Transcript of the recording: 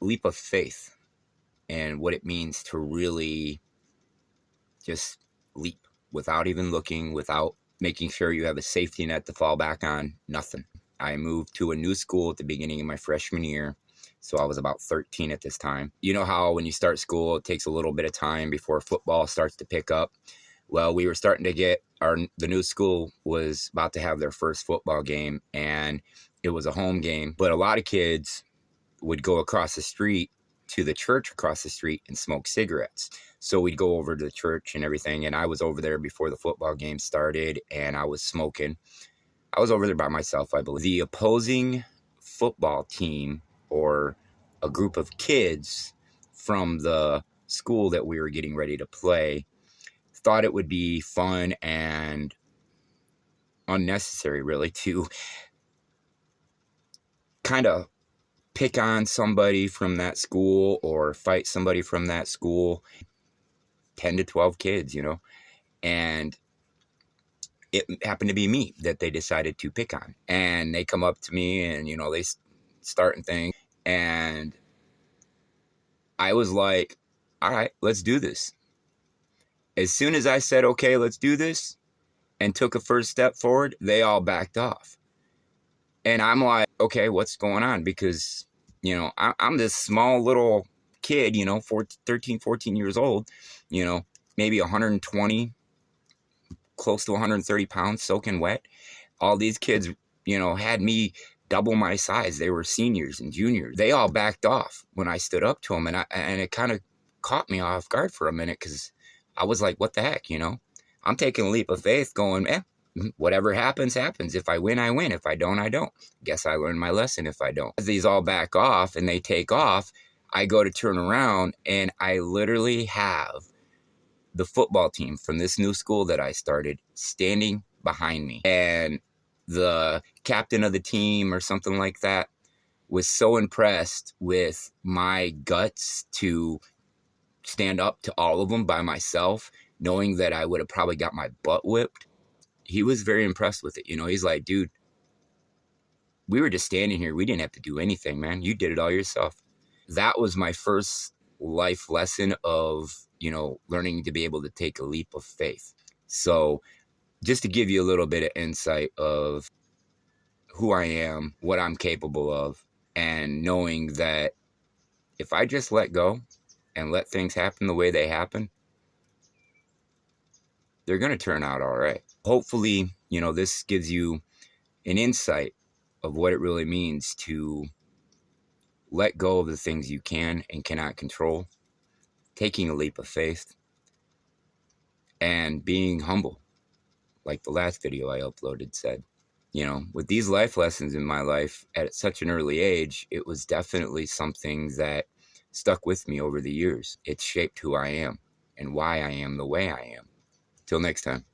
leap of faith and what it means to really just leap without even looking, without making sure you have a safety net to fall back on, nothing. I moved to a new school at the beginning of my freshman year. So I was about 13 at this time. You know how when you start school, it takes a little bit of time before football starts to pick up. Well, we were starting to get the new school was about to have their first football game, and it was a home game. But a lot of kids would go across the street to the church across the street and smoke cigarettes. So we'd go over to the church and everything. And I was over there before the football game started, and I was smoking. I was over there by myself, I believe. The opposing football team, or a group of kids from the school that we were getting ready to play, thought it would be fun and unnecessary, really, to kind of pick on somebody from that school or fight somebody from that school. 10 to 12 kids, and it happened to be me that they decided to pick on. And they come up to me and, they start and things. And I was like, all right, let's do this. As soon as I said, okay, let's do this, and took a first step forward, they all backed off. And I'm like, okay, what's going on? Because, I'm this small little kid, 13, 14 years old, maybe 120, close to 130 pounds, soaking wet. All these kids, had me double my size. They were seniors and juniors. They all backed off when I stood up to them. And it kind of caught me off guard for a minute, because I was like, what the heck, I'm taking a leap of faith going, whatever happens, happens. If I win, I win. If I don't, I don't. Guess I learned my lesson if I don't. As these all back off and they take off, I go to turn around, and I literally have the football team from this new school that I started standing behind me. And the captain of the team or something like that was so impressed with my guts to stand up to all of them by myself, knowing that I would have probably got my butt whipped. He was very impressed with it. He's like, dude, we were just standing here. We didn't have to do anything, man. You did it all yourself. That was my first life lesson of, learning to be able to take a leap of faith. So just to give you a little bit of insight of who I am, what I'm capable of, and knowing that if I just let go and let things happen the way they happen, they're going to turn out all right. Hopefully, this gives you an insight of what it really means to let go of the things you can and cannot control, taking a leap of faith, and being humble, like the last video I uploaded said. With these life lessons in my life at such an early age, it was definitely something that stuck with me over the years. It's shaped who I am and why I am the way I am. Till next time.